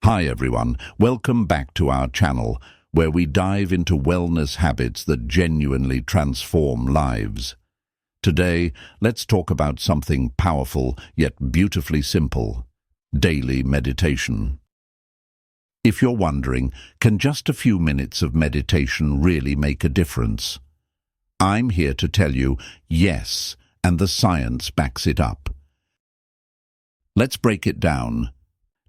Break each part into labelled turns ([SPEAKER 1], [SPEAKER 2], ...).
[SPEAKER 1] Hi everyone, welcome back to our channel, where we dive into wellness habits that genuinely transform lives. Today, let's talk about something powerful yet beautifully simple: daily meditation. If you're wondering, can just a few minutes of meditation really make a difference? I'm here to tell you, yes, and the science backs it up. Let's break it down.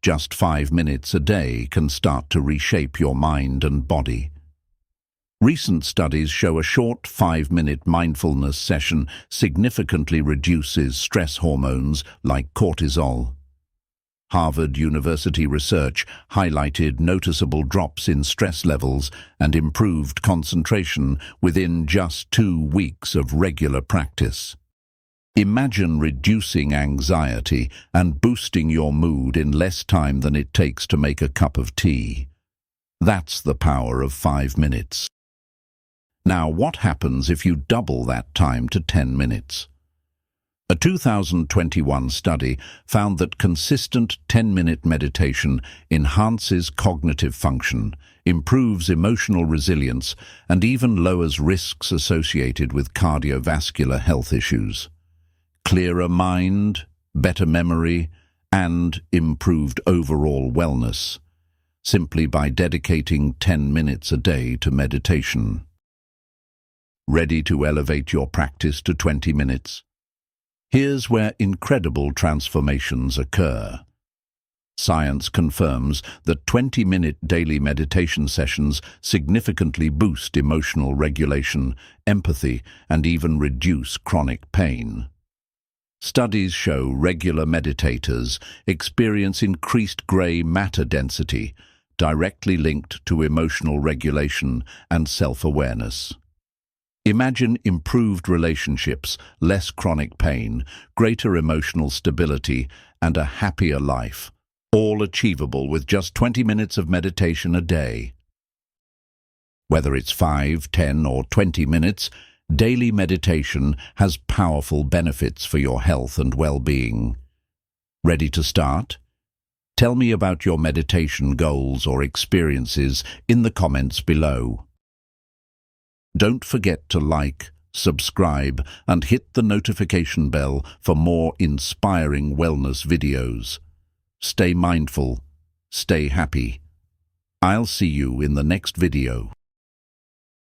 [SPEAKER 1] Just 5 minutes a day can start to reshape your mind and body. Recent studies show a short 5-minute mindfulness session significantly reduces stress hormones like cortisol. Harvard University research highlighted noticeable drops in stress levels and improved concentration within just 2 weeks of regular practice. Imagine reducing anxiety and boosting your mood in less time than it takes to make a cup of tea. That's the power of 5 minutes. Now, what happens if you double that time to 10 minutes? A 2021 study found that consistent 10-minute meditation enhances cognitive function, improves emotional resilience, and even lowers risks associated with cardiovascular health issues. Clearer mind, better memory, and improved overall wellness, simply by dedicating 10 minutes a day to meditation. Ready to elevate your practice to 20 minutes? Here's where incredible transformations occur. Science confirms that 20-minute daily meditation sessions significantly boost emotional regulation, empathy, and even reduce chronic pain. Studies show regular meditators experience increased gray matter density, directly linked to emotional regulation and self-awareness. Imagine improved relationships, less chronic pain, greater emotional stability, and a happier life, all achievable with just 20 minutes of meditation a day. Whether it's 5, 10, or 20 minutes, daily meditation has powerful benefits for your health and well-being. Ready to start? Tell me about your meditation goals or experiences in the comments below. Don't forget to like, subscribe, and hit the notification bell for more inspiring wellness videos. Stay mindful, stay happy. I'll see you in the next video.